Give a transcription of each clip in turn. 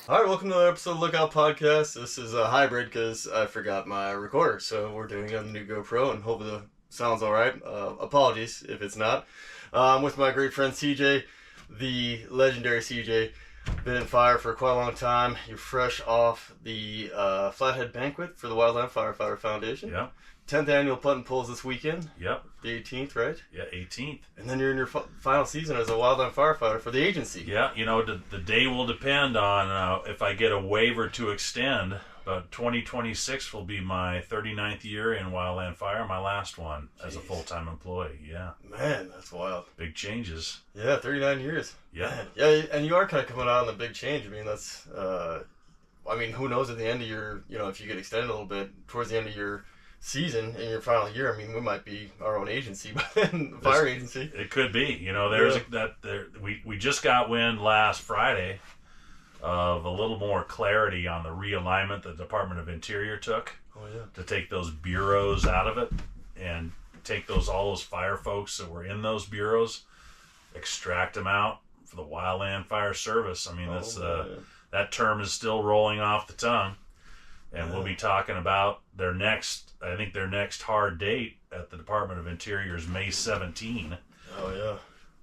All right, welcome to another episode of Lookout Podcast. This is a hybrid because I forgot my recorder, so we're doing it on the new GoPro, and hopefully the sound's all right. Apologies if it's not. I'm with my great friend CJ, the legendary CJ. Been in fire for quite a long time. You're fresh off the Flathead Banquet for the Wildland Firefighter Foundation. Yeah. 10th annual Putt and Pulls this weekend. Yep. The 18th, right? Yeah, 18th. And then you're in your final season as a wildland firefighter for the agency. Yeah, the day will depend on if I get a waiver to extend, but 2026 will be my 39th year in Wildland Fire, my last one as a full-time employee. Yeah. Man, that's wild. Big changes. Yeah, 39 years. Yeah. Man. Yeah, and you are kind of coming out on the big change. I mean, that's, who knows at the end of your, if you get extended a little bit towards the end of your season in your final year, I mean, we might be our own agency by then, fire agency. It could be. We just got wind last Friday of a little more clarity on the realignment the Department of Interior took to take those bureaus out of it and take all those fire folks that were in those bureaus, extract them out for the Wildland Fire Service. I mean, that term is still rolling off the tongue. And we'll be talking about their next hard date at the Department of Interior is May 17. Oh, yeah.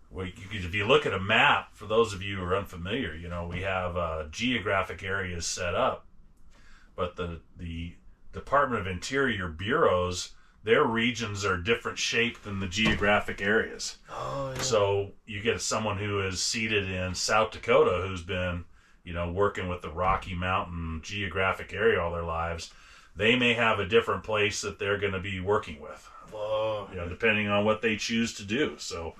Well, if you look at a map, for those of you who are unfamiliar, we have geographic areas set up. But the Department of Interior bureaus, their regions are different shaped than the geographic areas. Oh, yeah. So you get someone who is seated in South Dakota who's been working with the Rocky Mountain geographic area all their lives, they may have a different place that they're going to be working with. Whoa. Depending on what they choose to do. So,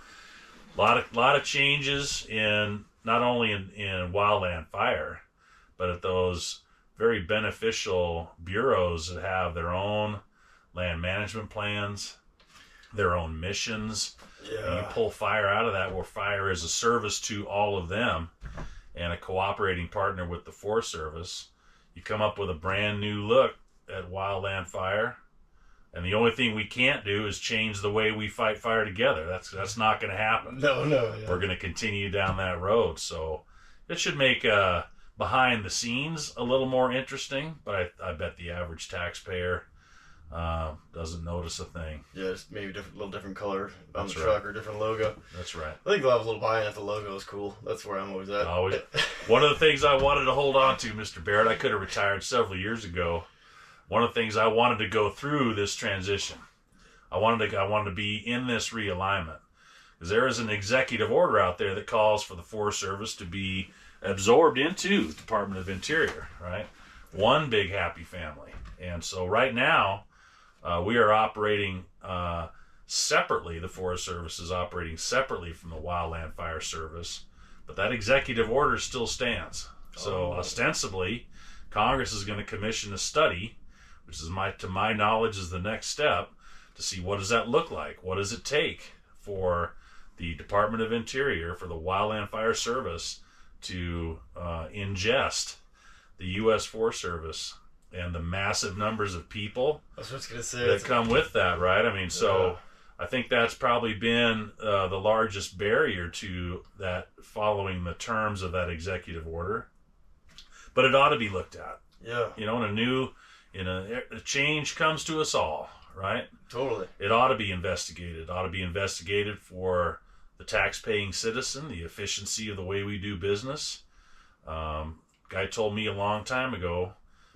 a lot of changes in not only in wildland fire, but at those very beneficial bureaus that have their own land management plans, their own missions. Yeah. And you pull fire out of that, where fire is a service to all of them, and a cooperating partner with the Forest Service, you come up with a brand new look at wildland fire. And the only thing we can't do is change the way we fight fire together. That's not going to happen. No. Yeah. We're going to continue down that road. So it should make behind the scenes a little more interesting, but I bet the average taxpayer doesn't notice a thing. Yeah, just maybe little different color on That's the right. truck or different logo. That's right. I think they'll have a little buy-in if the logo is cool. That's where I'm always at. Always. One of the things I wanted to hold on to, Mr. Barrett, I could have retired several years ago. One of the things I wanted to go through this transition. I wanted to be in this realignment. Because there is an executive order out there that calls for the Forest Service to be absorbed into the Department of Interior, right? One big happy family. And so right now, we are operating separately. The Forest Service is operating separately from the Wildland Fire Service, but that executive order still stands. So ostensibly, Congress is going to commission a study, which is to my knowledge is the next step, to see what does that look like. What does it take for the Department of Interior, for the Wildland Fire Service to ingest the U.S. Forest Service and the massive numbers of people that come with that, right? I mean, so I think that's probably been the largest barrier to that, following the terms of that executive order. But it ought to be looked at. Yeah. A change comes to us all, right? Totally. It ought to be investigated. It ought to be investigated for the tax-paying citizen, the efficiency of the way we do business. Guy told me a long time ago,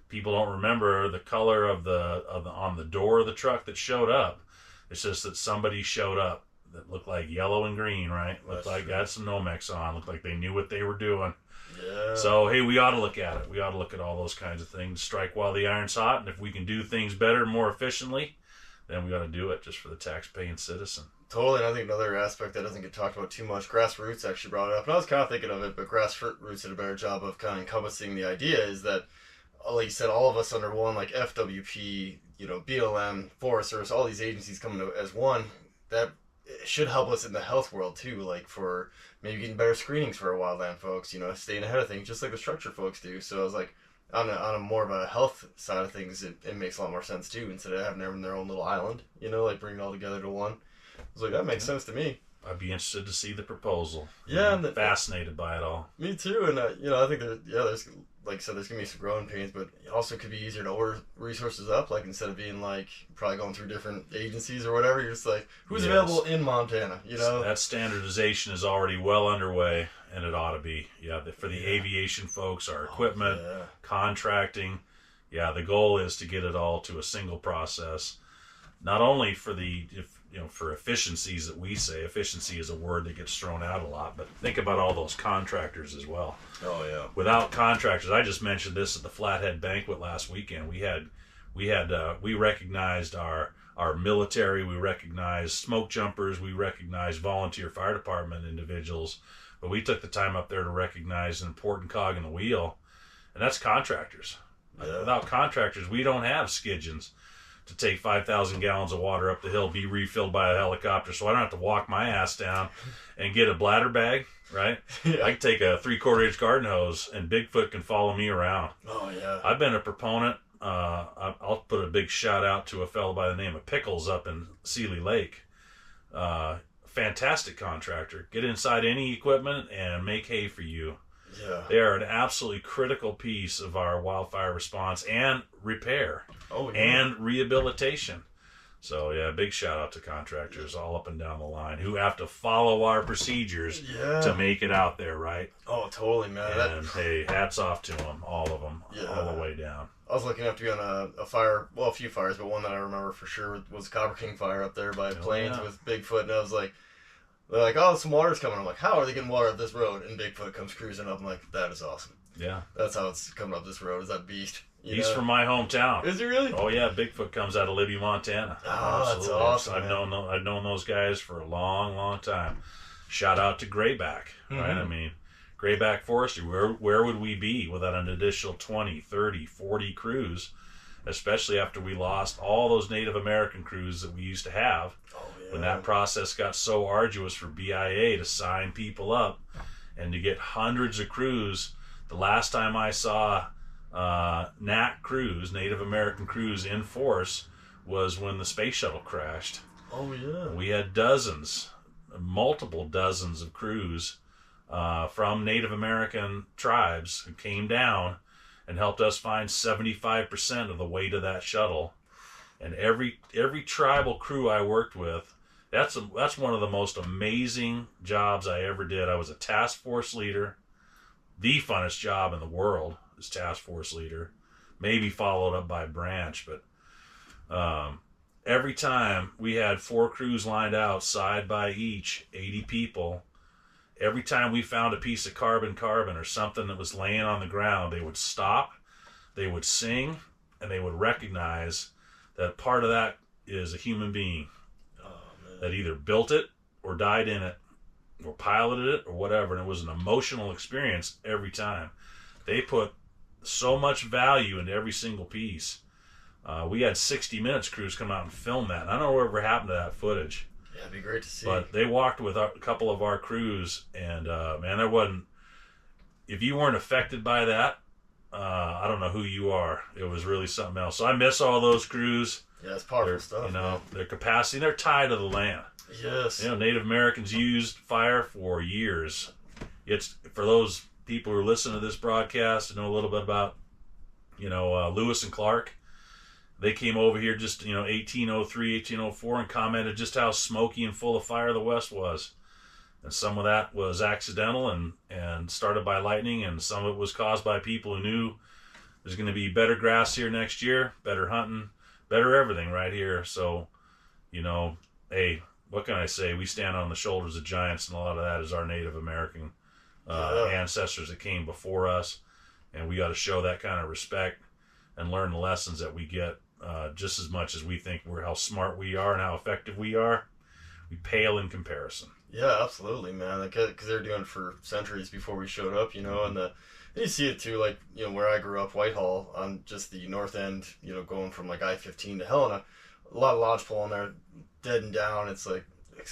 people don't remember the color on the door of the truck that showed up. It's just that somebody showed up that looked like yellow and green, right? Looked like they had some Nomex on. Looked like they knew what they were doing. Yeah. So, hey, we ought to look at it. We ought to look at all those kinds of things. Strike while the iron's hot. And if we can do things better and more efficiently, then we ought to do it just for the tax-paying citizen. Totally, and I think another aspect that doesn't get talked about too much, Grassroots actually brought it up, and I was kind of thinking of it, but Grassroots did a better job of kind of encompassing the idea, is that, like you said, all of us under one, like FWP, BLM, Forest Service, all these agencies coming as one, that should help us in the health world too, like for maybe getting better screenings for our wildland folks, staying ahead of things, just like the structure folks do. So I was like, on a more of a health side of things, it makes a lot more sense too, instead of having them in their own little island, like bring it all together to one. I was like, that makes sense to me. I'd be interested to see the proposal. Yeah, I'm fascinated by it all. Me too, and I think there's like I said, there's gonna be some growing pains, but it also could be easier to order resources up. Like instead of being like probably going through different agencies or whatever, you're just like, who's available in Montana? That standardization is already well underway, and it ought to be. Yeah, for the aviation folks, our equipment, contracting. Yeah, the goal is to get it all to a single process. Not only for for efficiencies that we say, efficiency is a word that gets thrown out a lot, but think about all those contractors as well. Oh yeah. Without contractors, I just mentioned this at the Flathead banquet last weekend. We recognized our military, we recognized smoke jumpers, we recognized volunteer fire department individuals, but we took the time up there to recognize an important cog in the wheel, and that's contractors. Yeah. Without contractors, we don't have skidgeons to take 5,000 gallons of water up the hill, be refilled by a helicopter, so I don't have to walk my ass down and get a bladder bag, right? Yeah. I can take a 3/4 inch garden hose and Bigfoot can follow me around. Oh, yeah. I've been a proponent. I'll put a big shout out to a fellow by the name of Pickles up in Seeley Lake. Fantastic contractor. Get inside any equipment and make hay for you. Yeah. They are an absolutely critical piece of our wildfire response and repair and rehabilitation. So, yeah, big shout out to contractors all up and down the line who have to follow our procedures to make it out there, right? Oh, totally, man. And, hey, hats off to them, all of them, all the way down. I was lucky enough to be on a fire, well, a few fires, but one that I remember for sure was Copper King fire up there by Plains with Bigfoot, and I was like, they're like, oh, some water's coming. I'm like, how are they getting water up this road? And Bigfoot comes cruising up. I'm like, that is awesome. Yeah. That's how it's coming up this road, is that beast. He's from my hometown. Is he really? Oh, yeah. Bigfoot comes out of Libby, Montana. Oh, that's awesome. I've known those guys for a long, long time. Shout out to Grayback, right? I mean, Grayback Forestry, where would we be without an additional 20, 30, 40 crews, especially after we lost all those Native American crews that we used to have. When that process got so arduous for BIA to sign people up and to get hundreds of crews. The last time I saw NAC crews, Native American crews, in force was when the space shuttle crashed. Oh, yeah. We had multiple dozens of crews from Native American tribes who came down and helped us find 75% of the weight of that shuttle. And every tribal crew I worked with, that's one of the most amazing jobs I ever did. I was a task force leader. The funnest job in the world is task force leader. Maybe followed up by branch, but every time we had 4 crews lined out side by each, 80 people. Every time we found a piece of carbon or something that was laying on the ground, they would stop, they would sing, and they would recognize that part of that is a human being that either built it or died in it or piloted it or whatever. And it was an emotional experience every time. They put so much value into every single piece. We had 60 Minutes crews come out and film that. And I don't know whatever happened to that footage. Yeah, it'd be great to see. But they walked with a couple of our crews, and man, there wasn't. If you weren't affected by that, I don't know who you are. It was really something else. So I miss all those crews. Yeah, it's powerful stuff. Their capacity, they're tied to the land. Yes. Native Americans used fire for years. It's for those people who listen to this broadcast to know a little bit about, Lewis and Clark. They came over here just, 1803, 1804 and commented just how smoky and full of fire the West was. And some of that was accidental and started by lightning, and some of it was caused by people who knew there's going to be better grass here next year, better hunting, better everything right here. So, hey, what can I say? We stand on the shoulders of giants, and a lot of that is our Native American ancestors that came before us. And we got to show that kind of respect and learn the lessons that we get just as much as we think how smart we are and how effective we are. We pale in comparison. Yeah, absolutely, man. Because they're doing it for centuries before we showed up, and you see it too, like, where I grew up, Whitehall, on just the north end, going from like I-15 to Helena, a lot of lodgepole in there, dead and down. It's like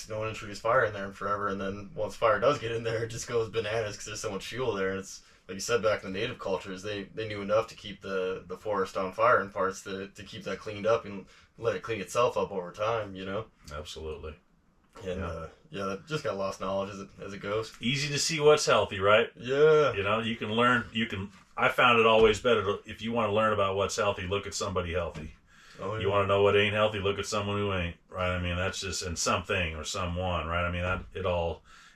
no one introduced fire in there in forever, and then once fire does get in there, it just goes bananas because there's so much fuel there. And it's like you said, back in the native cultures, they knew enough to keep the forest on fire in parts to keep that cleaned up and let it clean itself up over time. Absolutely. And yeah, that just got lost knowledge as it goes. Easy to see what's healthy, right? Yeah. You know, you can learn. I found it always better if you want to learn about what's healthy, look at somebody healthy. Oh, yeah. You want to know what ain't healthy, look at someone who ain't, right? I mean, that's just, and something or someone, right? I mean,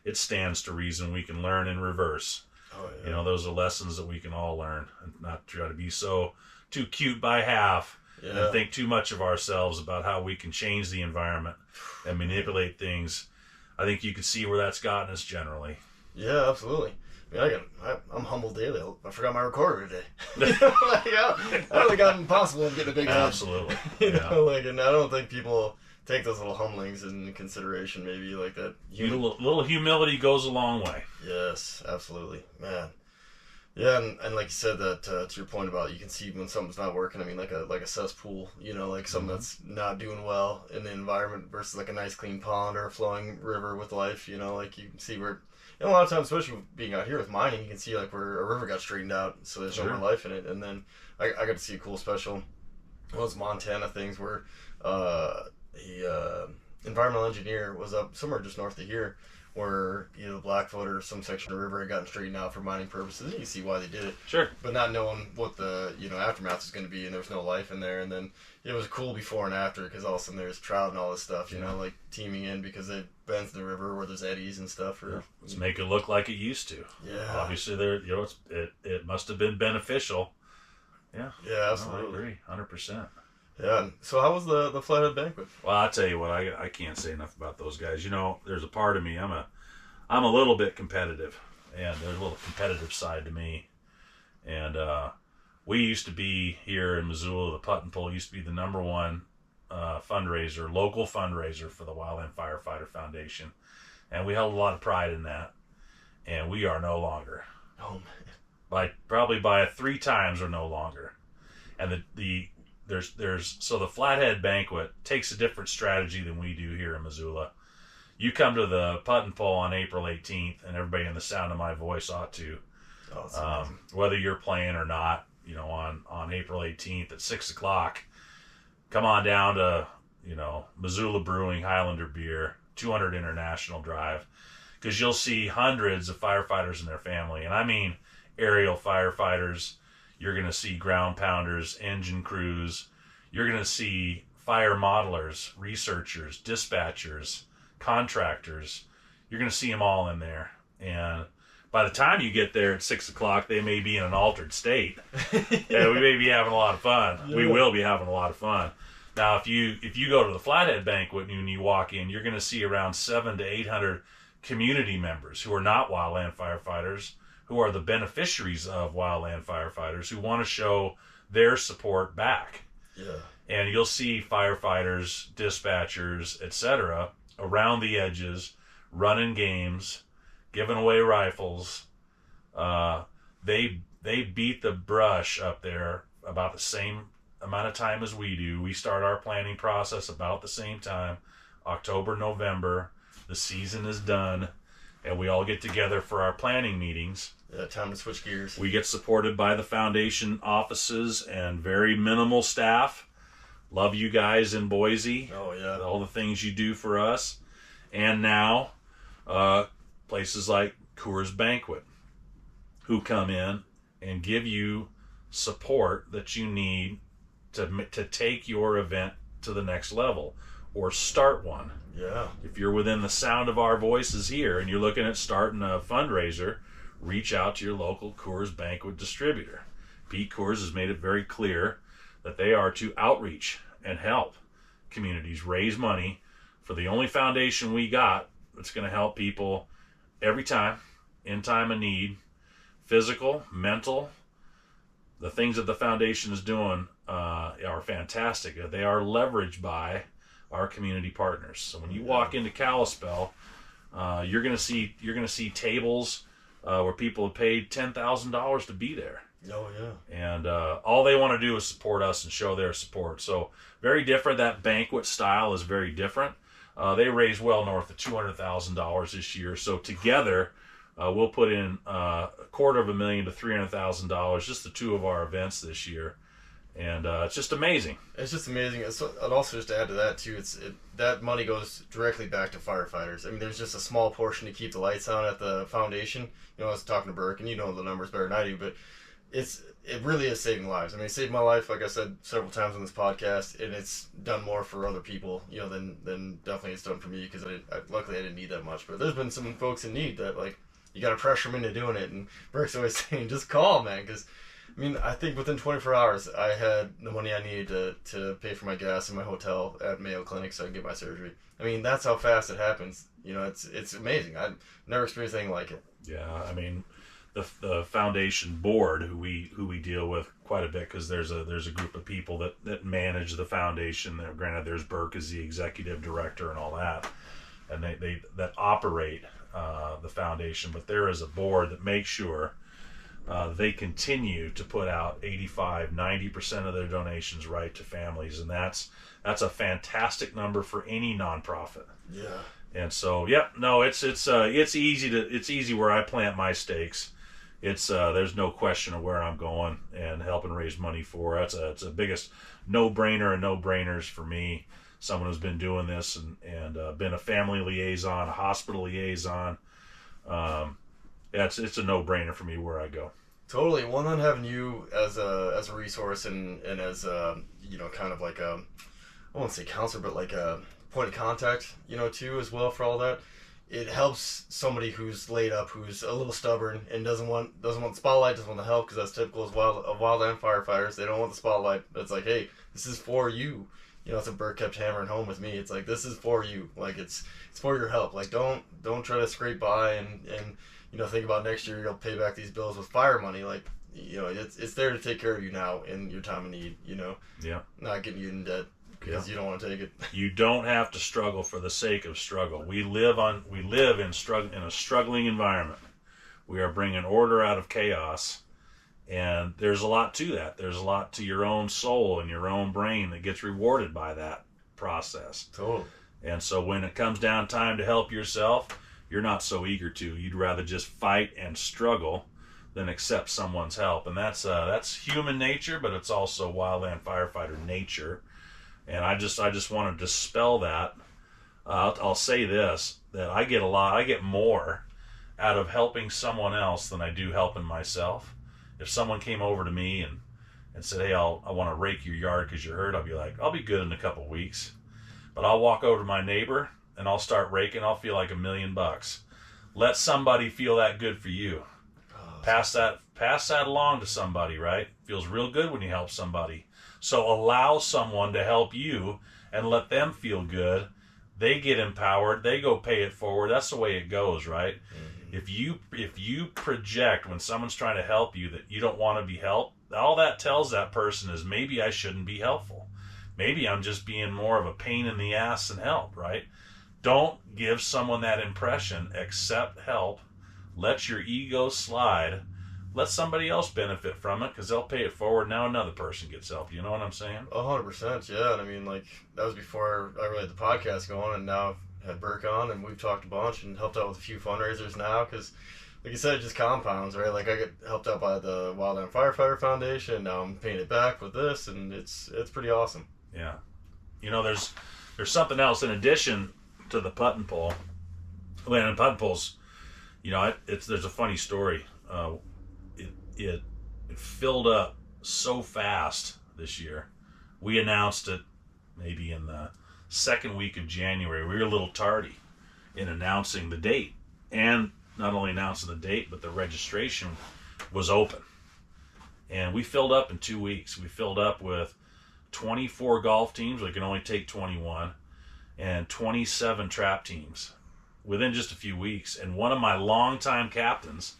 it stands to reason we can learn in reverse. Oh, yeah. You know, those are lessons that we can all learn, and not try to be so too cute by half and think too much of ourselves about how we can change the environment and manipulate things. I think you can see where that's gotten us generally. Yeah, absolutely. I mean, I'm humbled daily. I forgot my recorder today. That would have gotten impossible of getting a big head. Absolutely. You know, and I don't think people take those little humblings in consideration. Maybe like that. Little humility goes a long way. Yes, absolutely, man. Yeah, and like you said, that to your point about you can see when something's not working. I mean, like a cesspool, you know, like something that's not doing well in the environment versus like a nice clean pond or a flowing river with life. You know, like you can see where. And a lot of times, especially being out here with mining, you can see like where a river got straightened out, so there's no more life in it. And then I got to see a cool special. Well, it's Montana things where the environmental engineer was up somewhere just north of here, where either the Blackfoot or some section of the river had gotten straightened out for mining purposes. And you can see why they did it. Sure. But not knowing what the aftermath is going to be, and there was no life in there. And then it was cool before and after, because all of a sudden there's trout and all this stuff, you know, like teeming in because it bends the river where there's eddies and stuff. Or let's make it look like it used to. Yeah. Obviously, it must have been beneficial. Yeah. Yeah, absolutely. No, I agree, 100%. Yeah. So how was the Flathead Banquet? Well, I'll tell you what, I can't say enough about those guys. You know, there's a part of me, I'm a little bit competitive, and there's a little competitive side to me. And we used to be here in Missoula, the Putt and Pull used to be the number one local fundraiser for the Wildland Firefighter Foundation. And we held a lot of pride in that. And we are no longer. Oh, man. Probably by 3 times we're no longer. And so the Flathead Banquet takes a different strategy than we do here in Missoula. You come to the Putt and Pull on April 18th, and everybody in the sound of my voice ought to. Oh, whether you're playing or not, you know, on April 18th at 6 o'clock, come on down to, you know, Missoula Brewing, Highlander Beer, 200 International Drive, because you'll see hundreds of firefighters and their family. And I mean aerial firefighters. You're going to see ground pounders, engine crews. You're going to see fire modelers, researchers, dispatchers, contractors. You're going to see them all in there. And by the time you get there at 6 o'clock, they may be in an altered state. And we may be having a lot of fun. Yeah. We will be having a lot of fun. Now, if you go to the Flathead Banquet and you walk in, you're going to see around 700 to 800 community members who are not wildland firefighters, who are the beneficiaries of wildland firefighters, who want to show their support back. Yeah. And you'll see firefighters, dispatchers, etc., around the edges, running games, giving away rifles. They beat the brush up there about the same amount of time as we do. We start our planning process about the same time, October, November. The season is done, and we all get together for our planning meetings. Yeah, time to switch gears. We get supported by the foundation offices and very minimal staff. Love you guys in Boise. Oh, yeah. All the things you do for us. And now, places like Coors Banquet, who come in and give you support that you need to take your event to the next level or start one. Yeah. If you're within the sound of our voices here and you're looking at starting a fundraiser, reach out to your local Coors Banquet distributor. Pete Coors has made it very clear that they are to outreach and help communities raise money for the only foundation we got that's going to help people every time, in time of need, physical, mental. The things that the foundation is doing are fantastic. They are leveraged by our community partners. So when you walk into Kalispell, you're going to see tables where people have paid $10,000 to be there. Oh, yeah. And all they want to do is support us and show their support. So very different. That banquet style is very different. They raised well north of $200,000 this year. So together, we'll put in $250,000 to $300,000, just the two of our events this year. And it's just amazing. It's just amazing. And also just to add to that too, that money goes directly back to firefighters. I mean, there's just a small portion to keep the lights on at the foundation. You know, I was talking to Burke, and you know the numbers better than I do, but it really is saving lives. I mean, it saved my life, like I said several times on this podcast, and it's done more for other people, you know, than definitely it's done for me, because luckily I didn't need that much. But there's been some folks in need that, like, you got to pressure them into doing it, and Burke's always saying, just call, man, because I mean, I think within 24 hours, I had the money I needed to pay for my gas and my hotel at Mayo Clinic so I could get my surgery. I mean, that's how fast it happens. You know, it's amazing. I've never experienced anything like it. Yeah, I mean, the foundation board, who we deal with quite a bit, because there's a group of people that manage the foundation. Granted, there's Burke as the executive director and all that, and they that operate the foundation. But there is a board that makes sure they continue to put out 85-90% of their donations right to families, and that's a fantastic number for any nonprofit. Yeah. And so, it's easy where I plant my stakes. There's no question of where I'm going and helping raise money for. It's a biggest no-brainer and no-brainers for me. Someone who's been doing this and been a family liaison, a hospital liaison. It's a no-brainer for me where I go. Totally. One, on having you as a resource and as you know, kind of like I won't say counselor, but like a point of contact, you know, too, as well, for all that. It helps somebody who's laid up, who's a little stubborn and doesn't want the spotlight, doesn't want the help, because that's typical of wildland firefighters. They don't want the spotlight. It's like, hey, this is for you. You know, that's what Burke kept hammering home with me. It's like, this is for you. Like, it's for your help. Like, don't try to scrape by and you know, think about next year you'll pay back these bills with fire money. Like, you know, it's there to take care of you now in your time of need. You know, not getting you in debt because you don't want to take it. You don't have to struggle for the sake of struggle. We live in a struggling environment. We are bringing order out of chaos, and there's a lot to that. There's a lot to your own soul and your own brain that gets rewarded by that process. Totally. And so when it comes down time to help yourself, you're not so eager to. You'd rather just fight and struggle than accept someone's help. And that's human nature, but it's also wildland firefighter nature. And I just want to dispel that. I'll say this, that I get more out of helping someone else than I do helping myself. If someone came over to me and said, hey, I want to rake your yard because you're hurt, I'll be like, I'll be good in a couple weeks. But I'll walk over to my neighbor and I'll start raking. I'll feel like $1 million. Let somebody feel that good for you. Pass that along to somebody, right? Feels real good when you help somebody. So allow someone to help you and let them feel good. They get empowered. They go pay it forward. That's the way it goes, right? Mm-hmm. If you project when someone's trying to help you that you don't want to be helped, all that tells that person is maybe I shouldn't be helpful. Maybe I'm just being more of a pain in the ass than help, right? Don't give someone that impression. Accept help. Let your ego slide. Let somebody else benefit from it because they'll pay it forward. Now another person gets help. You know what I'm saying? 100%, yeah. And I mean, like, that was before I really had the podcast going, and now I've had Burke on, and we've talked a bunch and helped out with a few fundraisers now because, like you said, it just compounds, right? Like, I get helped out by the Wildland Firefighter Foundation, and now I'm paying it back with this, and it's pretty awesome. Yeah. You know, there's something else in addition to the putt and pull. Well, and putt and pulls, you know, there's a funny story. It filled up so fast this year. We announced it maybe in the second week of January. We were a little tardy in announcing the date. And not only announcing the date, but the registration was open. And we filled up in 2 weeks. We filled up with 24 golf teams. We can only take 21. And 27 trap teams within just a few weeks. And one of my longtime captains,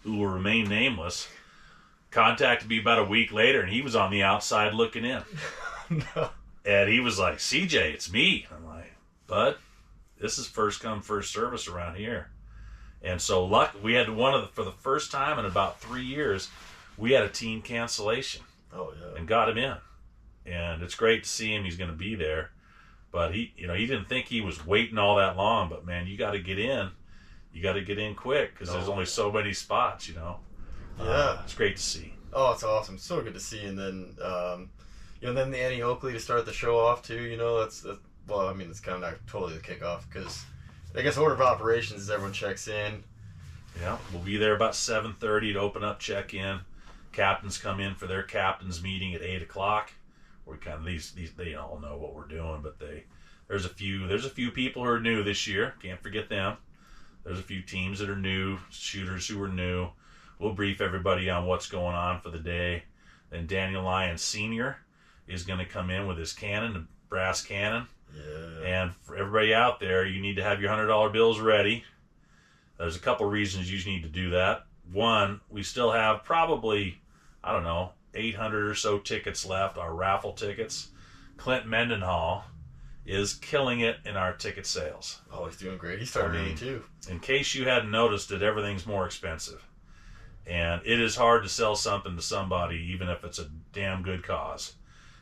who will remain nameless, contacted me about a week later, and he was on the outside looking in. No. And he was like, CJ, it's me. I'm like, bud, this is first come, first service around here. And so we had for the first time in about 3 years, we had a team cancellation. Oh, yeah. And got him in. And it's great to see him. He's going to be there. But he didn't think he was waiting all that long. But, man, you got to get in. You got to get in quick because there's only so many spots, you know. Yeah. It's great to see. Oh, it's awesome. So good to see. And then, then the Annie Oakley to start the show off too. That's well, I mean, it's kind of not totally the kickoff because I guess order of operations is everyone checks in. Yeah, we'll be there about 7:30 to open up check-in. Captains come in for their captains meeting at 8:00. We kind of these they all know what we're doing, but there's a few people who are new this year. Can't forget them. There's a few teams that are new, shooters who are new. We'll brief everybody on what's going on for the day. Then Daniel Lyon Sr. is going to come in with his cannon, the brass cannon. Yeah. And for everybody out there, you need to have your $100 bills ready. There's a couple reasons you need to do that. One, we still have probably, 800 or so tickets left, our raffle tickets. Clint Mendenhall is killing it in our ticket sales. Oh, he's doing great. He started early too. In case you hadn't noticed it, everything's more expensive. And it is hard to sell something to somebody, even if it's a damn good cause.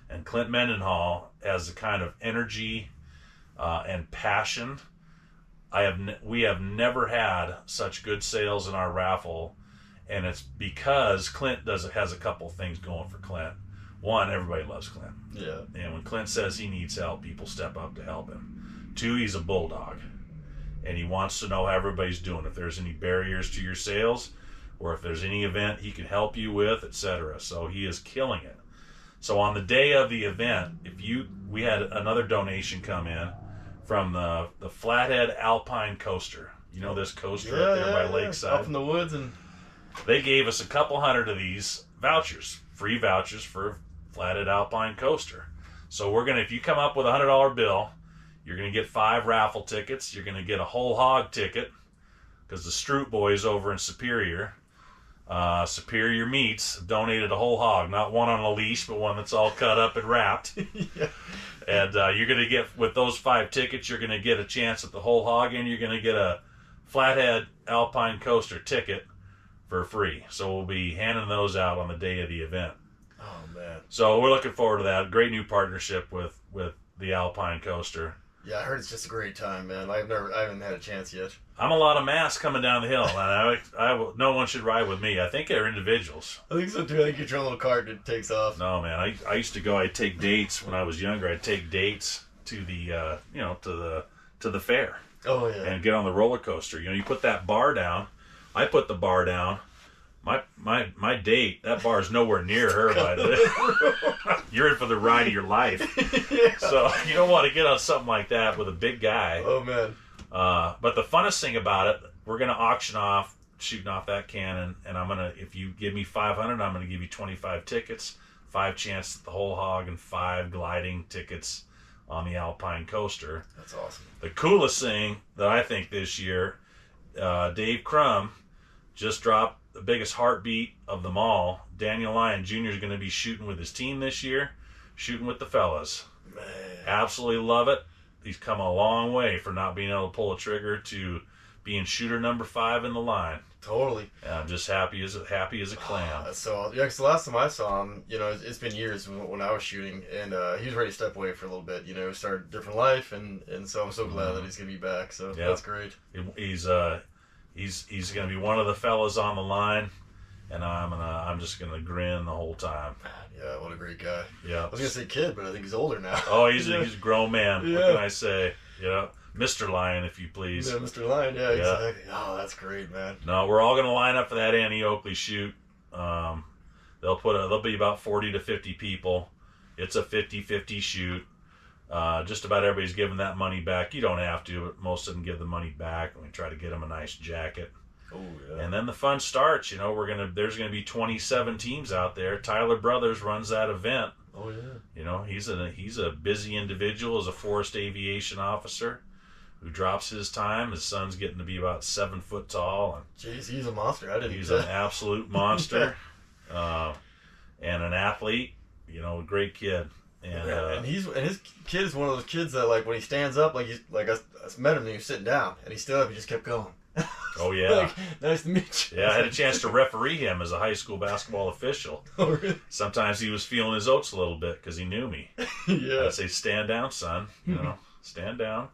And Clint Mendenhall has the kind of energy and passion. We have never had such good sales in our raffle, and it's because Clint has a couple things going for Clint. One, everybody loves Clint. Yeah. And when Clint says he needs help, people step up to help him. Two, he's a bulldog, and he wants to know how everybody's doing. If there's any barriers to your sales, or if there's any event he can help you with, etc. So he is killing it. So on the day of the event, we had another donation come in from the Flathead Alpine Coaster. You know this coaster up there by Lakeside? Up in the woods. And they gave us a couple hundred of these vouchers, free vouchers for Flathead Alpine Coaster. So if you come up with a $100 bill, you're going to get 5 raffle tickets. You're going to get a whole hog ticket because the Stroop boys over in Superior, Superior Meats, have donated a whole hog, not one on a leash, but one that's all cut up and wrapped. Yeah. And you're going to get, with those 5 tickets, you're going to get a chance at the whole hog, and you're going to get a Flathead Alpine Coaster ticket for free. So we'll be handing those out on the day of the event. Oh, man. So we're looking forward to that. Great new partnership with the Alpine Coaster. Yeah, I heard it's just a great time, man. I haven't had a chance yet. I'm a lot of mass coming down the hill, and no one should ride with me. I think they're individuals. I think so too. I think you get your little cart and it takes off. No, man. I used to go. I'd take dates when I was younger. I'd take dates to the to the fair. Oh yeah. And get on the roller coaster. You put that bar down. I put the bar down. My date, that bar is nowhere near her. By the way. You're in for the ride of your life. Yeah. So you don't want to get on something like that with a big guy. Oh man. But the funnest thing about it, we're gonna auction off, shooting off that cannon, and if you give me 500, I'm gonna give you 25 tickets, 5 chances at the whole hog, and 5 gliding tickets on the Alpine Coaster. That's awesome. The coolest thing that I think this year, Dave Crum just dropped the biggest heartbeat of them all. Daniel Lyon Jr. is going to be shooting with his team this year, shooting with the fellas. Man. Absolutely love it. He's come a long way from not being able to pull a trigger to being shooter number 5 in the line. Totally. And I'm just happy as a clam. So yeah, because the last time I saw him, it's been years when I was shooting, and he was ready to step away for a little bit. Start a different life, and so I'm so glad that he's gonna be back. So Yeah. That's great. He's gonna be one of the fellas on the line, and I'm just gonna grin the whole time. Yeah, what a great guy. Yeah. I was gonna say kid, but I think he's older now. Oh, he's a grown man. Yeah. What can I say? Mr. Lion, if you please. Yeah, Mr. Lyon. Yeah, exactly. Oh, that's great, man. No, we're all gonna line up for that Annie Oakley shoot. There'll be about 40 to 50 people. It's a 50-50 shoot. Just about everybody's giving that money back. You don't have to, but most of them give the money back, and we try to get them a nice jacket. Oh yeah. And then the fun starts. There's gonna be 27 teams out there. Tyler Brothers runs that event. Oh yeah. He's a busy individual as a forest aviation officer who drops his time. His son's getting to be about 7 foot tall, and Jeez, he's a monster. I didn't. he's an absolute monster, and an athlete. A great kid. And his kid is one of those kids that, like, when he stands up, I met him and he was sitting down, and he stood up and just kept going. Oh yeah. Like, nice to meet you. Yeah, I had a chance to referee him as a high school basketball official. Oh really? Sometimes he was feeling his oats a little bit because he knew me. Yeah. I'd say, stand down, son. Stand down.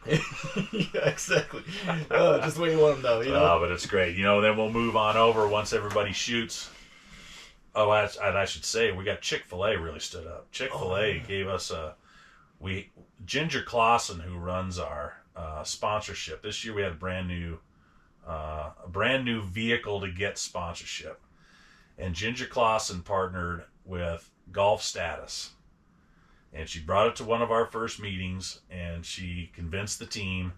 Yeah, exactly. Just when you want them though, you know. But it's great. Then we'll move on over once everybody shoots. Oh, and I should say, we got Chick-fil-A really stood up. Chick-fil-A gave us Ginger Clausen, who runs our sponsorship. This year we had a brand new vehicle to get sponsorship. And Ginger Clausen partnered with Golf Status. And she brought it to one of our first meetings, and she convinced the team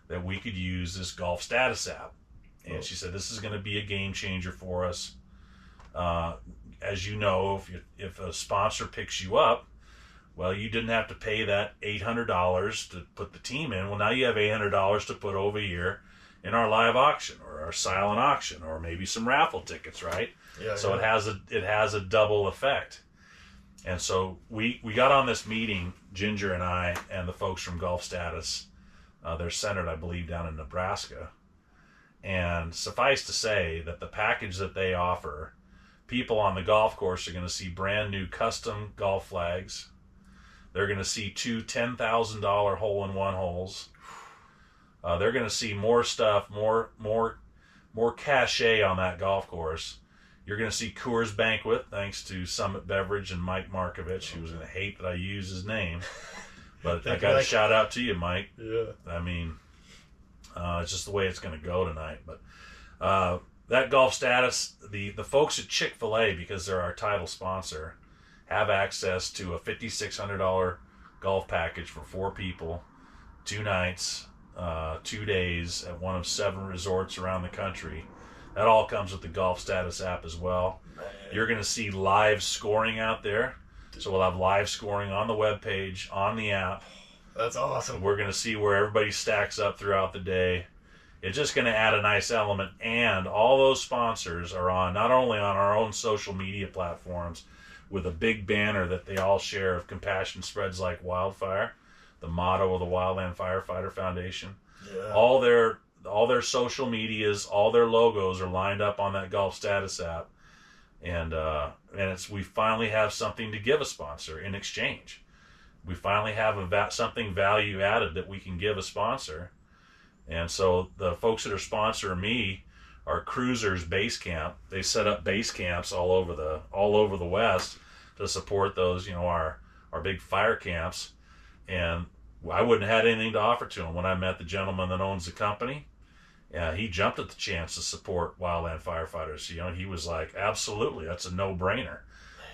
that we could use this Golf Status app. And she said, this is going to be a game changer for us. As you know, if a sponsor picks you up, well, you didn't have to pay that $800 to put the team in. Well, now you have $800 to put over here in our live auction or our silent auction or maybe some raffle tickets, right? Yeah. So it has a double effect. And so we got on this meeting, Ginger and I and the folks from Golf Status. They're centered, I believe, down in Nebraska. And suffice to say that the package that they offer, people on the golf course are going to see brand new custom golf flags. They're going to see 2 $10,000 hole-in-one holes. They're going to see more stuff, more cachet on that golf course. You're going to see Coors Banquet, thanks to Summit Beverage and Mike Markovich, who's going to hate that I use his name. But I got a shout out to you, Mike. Yeah. I mean, it's just the way it's going to go tonight. But that Golf Status, the folks at Chick-fil-A, because they're our title sponsor, have access to a $5,600 golf package for 4 people, 2 nights, 2 days at one of 7 resorts around the country. That all comes with the Golf Status app as well. Man. You're going to see live scoring out there. So we'll have live scoring on the webpage, on the app. That's awesome. We're going to see where everybody stacks up throughout the day. It's just going to add a nice element. And all those sponsors are on, not only on our own social media platforms, with a big banner that they all share of compassion spreads like wildfire, the motto of the Wildland Firefighter Foundation. Yeah. All their social medias, all their logos are lined up on that Golf Status app, and we finally have something to give a sponsor in exchange. We finally have something value added that we can give a sponsor, and so the folks that are sponsoring me are Cruisers Base Camp. They set up base camps all over the West to support those, our big fire camps, and I wouldn't have had anything to offer to him when I met the gentleman that owns the company. He jumped at the chance to support wildland firefighters. He was like, absolutely, that's a no-brainer.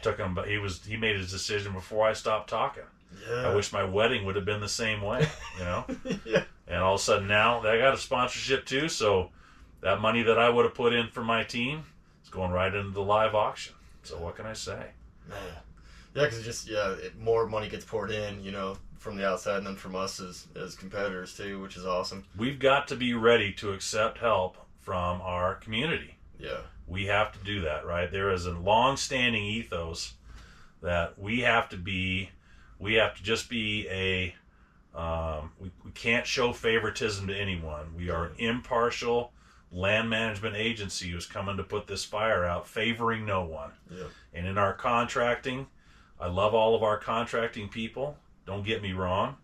Took him, but he made his decision before I stopped talking. Yeah. I wish my wedding would have been the same way, Yeah. And all of a sudden now I got a sponsorship too, so that money that I would have put in for my team is going right into the live auction. So what can I say? Man. Yeah, because more money gets poured in, from the outside and then from us as competitors too, which is awesome. We've got to be ready to accept help from our community. Yeah. We have to do that, right? There is a long-standing ethos that we have to just be we can't show favoritism to anyone. We are an impartial land management agency who's coming to put this fire out, favoring no one. Yeah. And in our contracting, I love all of our contracting people. Don't get me wrong,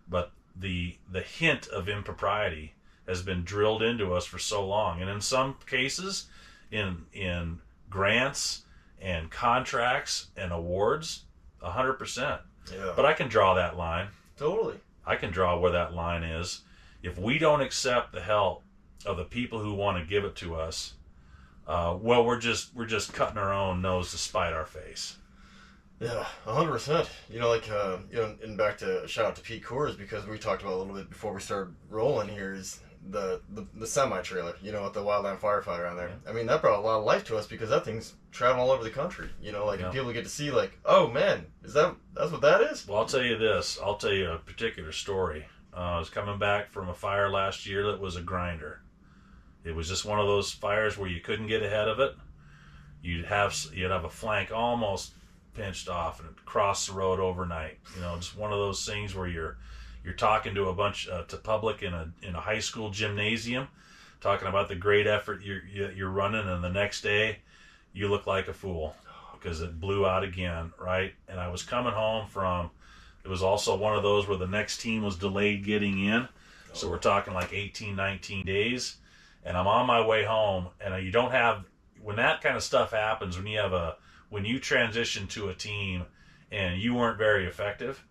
but the hint of impropriety has been drilled into us for so long, and in some cases, in grants and contracts and awards, 100%. Yeah. But I can draw that line. Totally. I can draw where that line is. If we don't accept the help of the people who want to give it to us, we're just cutting our own nose to spite our face. Yeah, 100%. And back to a shout out to Pete Coors, because we talked about a little bit before we started rolling here, is the semi trailer, with the Wildland Firefighter on there. Yeah. I mean, that brought a lot of life to us because that thing's traveling all over the country. And people get to see oh man, that's what that is? Well, I'll tell you this. I'll tell you a particular story. I was coming back from a fire last year that was a grinder. It was just one of those fires where you couldn't get ahead of it. You'd have a flank almost pinched off and cross the road overnight. Just one of those things where you're talking to a bunch to public in a high school gymnasium, talking about the great effort you're running, and the next day you look like a fool because it blew out again, right? And I was coming home it was also one of those where the next team was delayed getting in, So we're talking like 18, 19 days. And I'm on my way home. And you don't have, when that kind of stuff happens, when you transition to a team and you weren't very effective,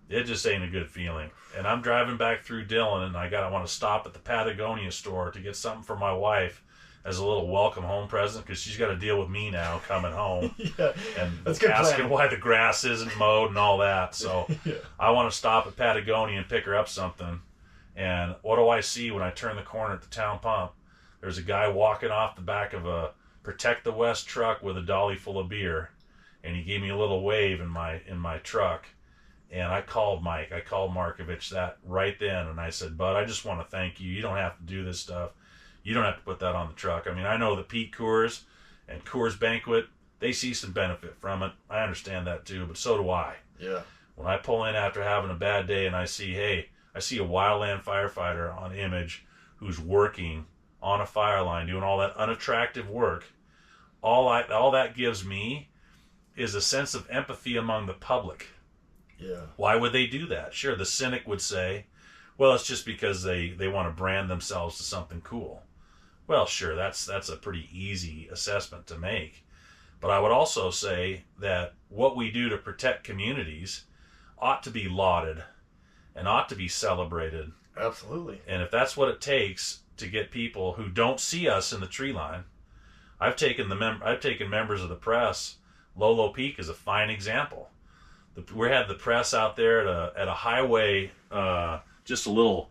it just ain't a good feeling. And I'm driving back through Dillon, and I want to stop at the Patagonia store to get something for my wife as a little welcome home present, because she's got to deal with me now coming home. Yeah, and that's good asking planning. why the grass isn't mowed and all that. So Yeah. I want to stop at Patagonia and pick her up something. And what do I see when I turn the corner at the town pump? There's a guy walking off the back of a Protect the West truck with a dolly full of beer, and he gave me a little wave in my truck. And I called Mike. I called Markovich that right then, and I said, "Bud, I just want to thank you. You don't have to do this stuff. You don't have to put that on the truck. I mean, I know that Pete Coors and Coors Banquet, they see some benefit from it. I understand that too, but so do I. Yeah. When I pull in after having a bad day and I see a wildland firefighter on image who's working on a fire line, doing all that unattractive work, all that gives me is a sense of empathy among the public. Yeah. Why would they do that? Sure, the cynic would say, well, it's just because they want to brand themselves to something cool. Well, sure, that's a pretty easy assessment to make. But I would also say that what we do to protect communities ought to be lauded and ought to be celebrated. Absolutely. And if that's what it takes to get people who don't see us in the tree line, I've taken members of the press. Lolo Peak is a fine example. We had the press out there at a highway, just a little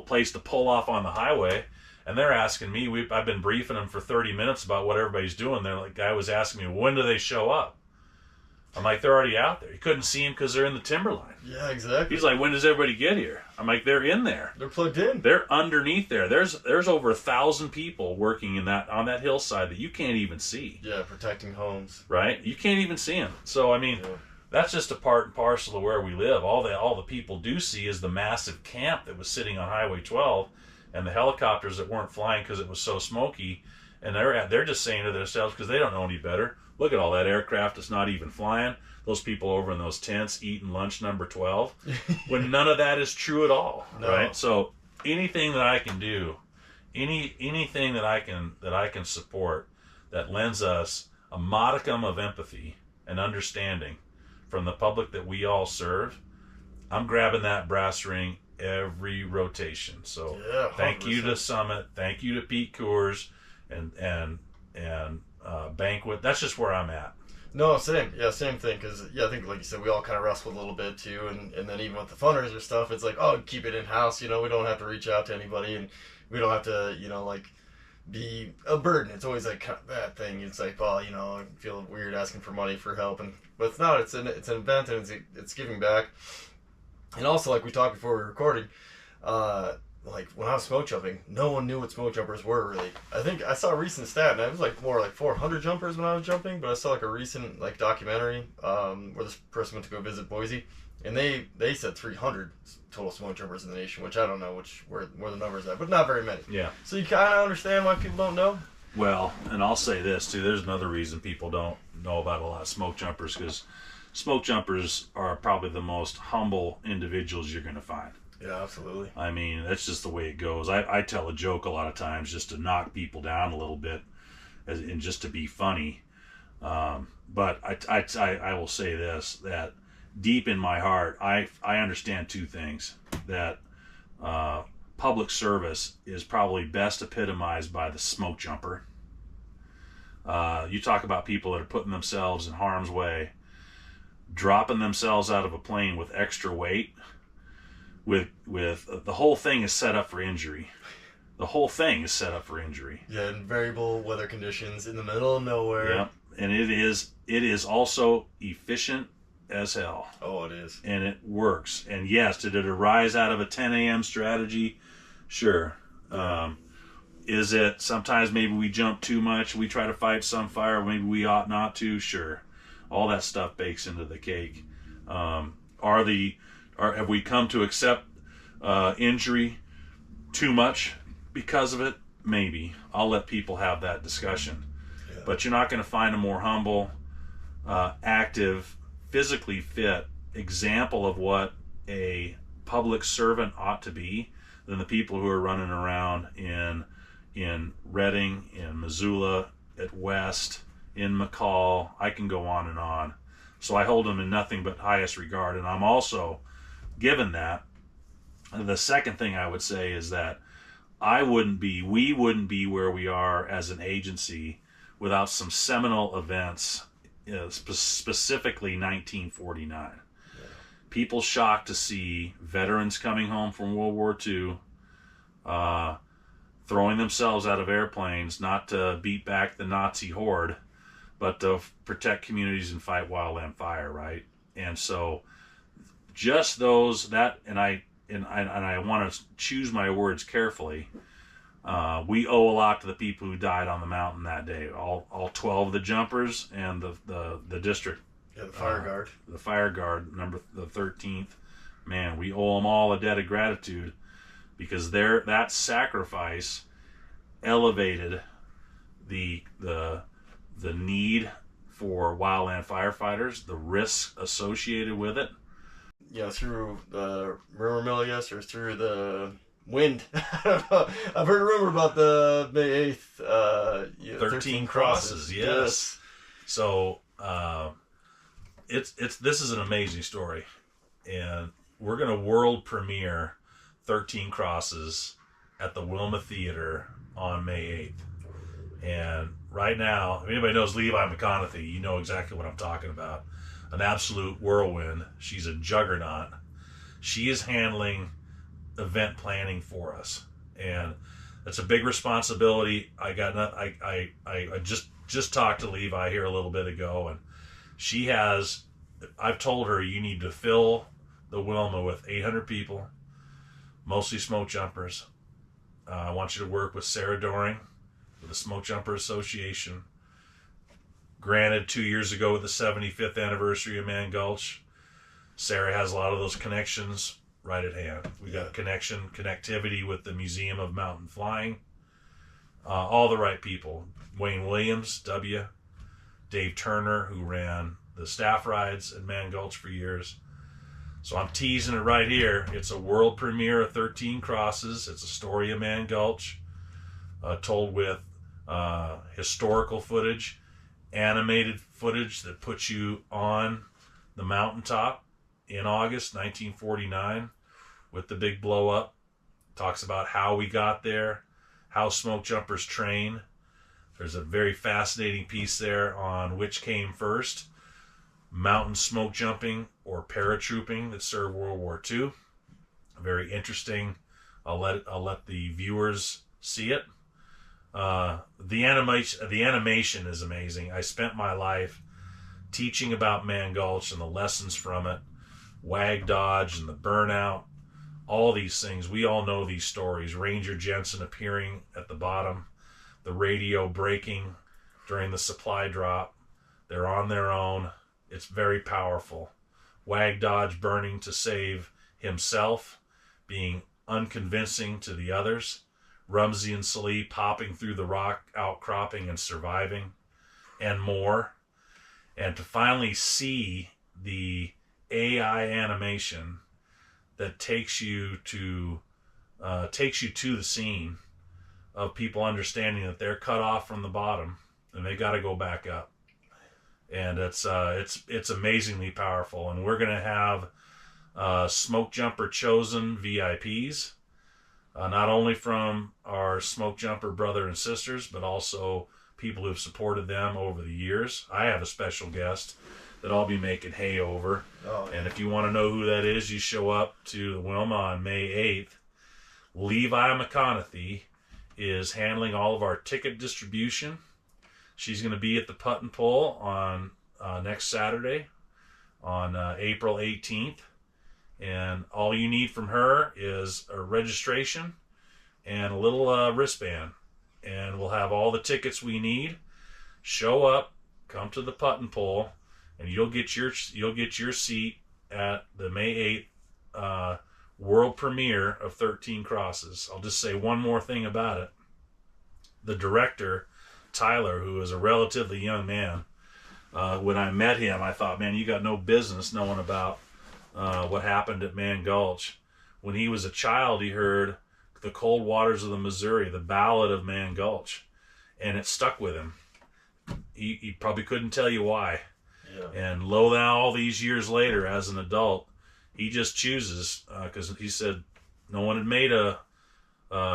place to pull off on the highway, and they're asking me. I've been briefing them for 30 minutes about what everybody's doing. The guy was asking me, when do they show up? I'm like, they're already out there. You couldn't see them because they're in the timberline. Yeah, exactly. He's like, when does everybody get here? I'm like, they're in there. They're plugged in. They're underneath there. There's over 1,000 people working on that hillside that you can't even see. Yeah, protecting homes. Right? You can't even see them. So I mean, that's just a part and parcel of where we live. All the people do see is the massive camp that was sitting on Highway 12, and the helicopters that weren't flying because it was so smoky. And they're just saying to themselves, because they don't know any better, look at all that aircraft that's not even flying. Those people over in those tents eating lunch number 12. When none of that is true at all. No. Right? So anything that I can do, anything that I can support that lends us a modicum of empathy and understanding from the public that we all serve, I'm grabbing that brass ring every rotation. So yeah, thank you to Summit, thank you to Pete Coors and Banquet. That's just where I'm at. No, same. Yeah, same thing. Because, I think, like you said, we all kind of wrestled a little bit, too. And then even with the fundraiser stuff, it's like, oh, keep it in-house. We don't have to reach out to anybody. And we don't have to, be a burden. It's always like that thing. It's like, well, I feel weird asking for money for help. But it's not. It's an event, and it's giving back. And also, like we talked before we were recording, like when I was smoke jumping, no one knew what smoke jumpers were really. I think I saw a recent stat, and it was like more like 400 jumpers when I was jumping, but I saw like a recent like documentary where this person went to go visit Boise, and they said 300 total smoke jumpers in the nation, which I don't know where the numbers at, but not very many. Yeah. So you kind of understand why people don't know. Well, and I'll say this too. There's another reason people don't know about a lot of smoke jumpers, because smoke jumpers are probably the most humble individuals you're going to find. Yeah, absolutely. I mean, that's just the way it goes. I tell a joke a lot of times just to knock people down a little bit and just to be funny. But I will say this, that deep in my heart, I understand two things. That public service is probably best epitomized by the smoke jumper. You talk about people that are putting themselves in harm's way, dropping themselves out of a plane with extra weight. With the whole thing is set up for injury. The whole thing is set up for injury. Yeah, and variable weather conditions in the middle of nowhere. Yeah, and it is also efficient as hell. Oh, it is. And it works. And yes, did it arise out of a 10 a.m. strategy? Sure. Is it sometimes maybe we jump too much, we try to fight some fire, maybe we ought not to? Sure. All that stuff bakes into the cake. Have we come to accept injury too much because of it? Maybe. I'll let people have that discussion. Yeah. But you're not going to find a more humble, active, physically fit example of what a public servant ought to be than the people who are running around in Reading, in Missoula, at West, in McCall. I can go on and on. So I hold them in nothing but highest regard. And I'm also, given that, the second thing I would say is that we wouldn't be where we are as an agency without some seminal events, specifically 1949. People shocked to see veterans coming home from World War II, throwing themselves out of airplanes, not to beat back the Nazi horde, but to protect communities and fight wildland fire, right? And so just those, that, and I want to choose my words carefully. We owe a lot to the people who died on the mountain that day. All 12 of the jumpers and the district. Yeah, the fire guard. The fire guard, the 13th. Man, we owe them all a debt of gratitude, because that sacrifice elevated the need for wildland firefighters, the risks associated with it. Yeah, through the rumor mill, I guess, or through the wind. I don't know. I've heard a rumor about the May 8th. 13 crosses, yes. So this is an amazing story, and we're going to world premiere 13 Crosses at the Wilma Theater on May 8th. And right now, if anybody knows Levi McConaughey, you know exactly what I'm talking about. An absolute whirlwind. She's a juggernaut. She is handling event planning for us, and it's a big responsibility. I just talked to Levi here a little bit ago, and I've told her, you need to fill the Wilma with 800 people, mostly smoke jumpers. I want you to work with Sarah Doring with the Smoke Jumper Association. Granted, 2 years ago with the 75th anniversary of Man Gulch, Sarah has a lot of those connections right at hand. We got connectivity with the Museum of Mountain Flying. All the right people. Wayne Williams, Dave Turner, who ran the staff rides at Man Gulch for years. So I'm teasing it right here. It's a world premiere of 13 Crosses. It's a story of Man Gulch, told with historical footage, animated footage that puts you on the mountaintop in August 1949 with the big blow up. Talks about how we got there, how smoke jumpers train. There's a very fascinating piece there on which came first, mountain smoke jumping or paratrooping that served World War II. Very interesting. I'll let the viewers see it. The animation is amazing. I spent my life teaching about Man Gulch and the lessons from it, Wag Dodge and the burnout, all these things. We all know these stories. Ranger Jensen appearing at the bottom, the radio breaking during the supply drop. They're on their own. It's very powerful. Wag Dodge burning to save himself, being unconvincing to the others. Rumsey and Salee popping through the rock outcropping and surviving, and more. And to finally see the AI animation that takes you to the scene of people understanding that they're cut off from the bottom and they got to go back up. And it's amazingly powerful. And we're going to have Smoke Jumper chosen VIPs. Not only from our Smoke Jumper brother and sisters, but also people who've supported them over the years. I have a special guest that I'll be making hay over. Oh, yeah. And if you want to know who that is, you show up to the Wilma on May 8th. Levi McConaughey is handling all of our ticket distribution. She's going to be at the Putt and Pull on next Saturday on April 18th. And all you need from her is a registration and a little wristband. And we'll have all the tickets we need. Show up, come to the Putt and Pull, and you'll get your seat at the May 8th world premiere of 13 Crosses. I'll just say one more thing about it. The director, Tyler, who is a relatively young man, when I met him, I thought, man, you got no business knowing about what happened at Man Gulch. when he was a child, he heard The Cold Waters of the Missouri, the Ballad of Man Gulch, and it stuck with him. He probably couldn't tell you why. Yeah. And lo, now all these years later, as an adult, he just chooses, because he said no one had made a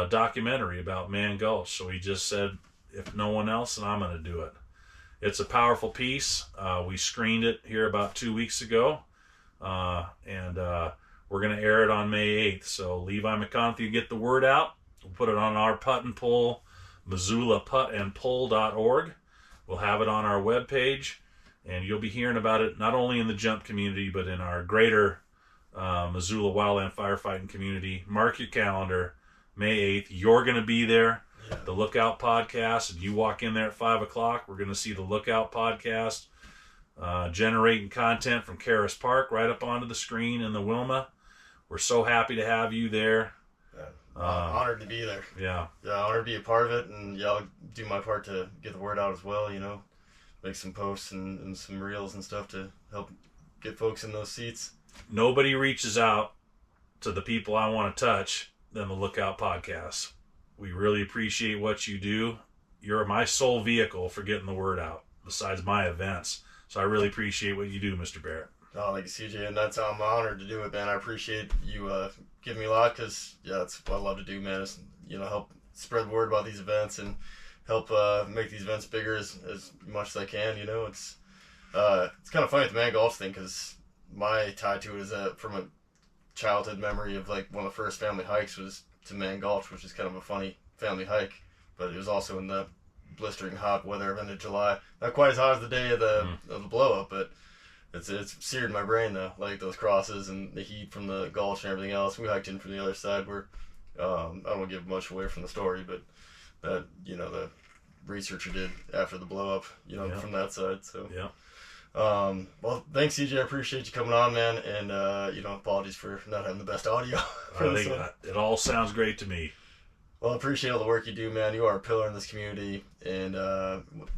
documentary about Man Gulch, so he just said, if no one else, then I'm going to do it. It's a powerful piece. We screened it here about 2 weeks ago, and we're going to air it on May 8th. So Levi McConaughey, get the word out. We'll put it on our Putt and Pull, MissoulaPuttandPull.org. We'll have it on our webpage, and you'll be hearing about it not only in the jump community, but in our greater Missoula wildland firefighting community. Mark your calendar, May 8th. You're going to be there. Yeah. The Lookout Podcast. If you walk in there at 5 o'clock, we're going to see the Lookout Podcast generating content from Karis Park right up onto the screen in the Wilma. We're so happy to have you there. Yeah. Honored to be there. Yeah. Yeah, honored to be a part of it, and yeah, I'll do my part to get the word out as well, you know. Make some posts and some reels and stuff to help get folks in those seats. Nobody reaches out to the people I want to touch than the Lookout Podcast. We really appreciate what you do. You're my sole vehicle for getting the word out, besides my events. So I really appreciate what you do, Mr. Barrett. Oh, thank you, CJ, and I'm honored to do it, man. I appreciate you giving me a lot, because, yeah, that's what I love to do, man, is, you know, help spread the word about these events and help make these events bigger as much as I can, you know. It's kind of funny with the Man Gulch thing, because my tie to it is that from a childhood memory of, like, one of the first family hikes was to Man Gulch, which is kind of a funny family hike, but it was also in the blistering hot weather of end of July. Not quite as hot as the day of the blow up, but it's seared in my brain though, like those crosses and the heat from the gulch and everything else. We hiked in from the other side where I don't want to give much away from the story, but that, you know, the researcher did after the blow up, you know, from that side. So yeah. Well, thanks, CJ. I appreciate you coming on, man, and you know, apologies for not having the best audio. I think it all sounds great to me. Well, I appreciate all the work you do, man. You are a pillar in this community, and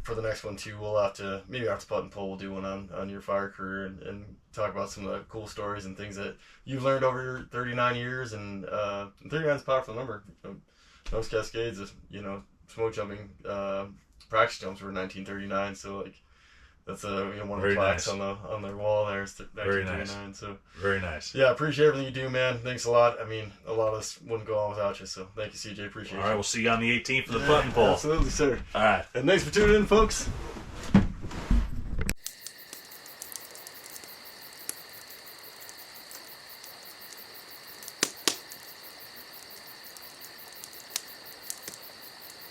for the next one too, we'll have to, maybe after Putt and Pull, we'll do one on your fire career and talk about some of the cool stories and things that you've learned over your 39 years, and 39 is a powerful number. Most Cascades, you know, smoke jumping practice jumps were 1939, so like that's one of the plaques on their wall there. It's 1939. Nice. So very nice. Yeah, appreciate everything you do, man. Thanks a lot. I mean, a lot of us wouldn't go on without you. So thank you, CJ. Appreciate it. All right, we'll see you on the 18th for the Putt and Pull. Absolutely, sir. All right, and thanks for tuning in, folks.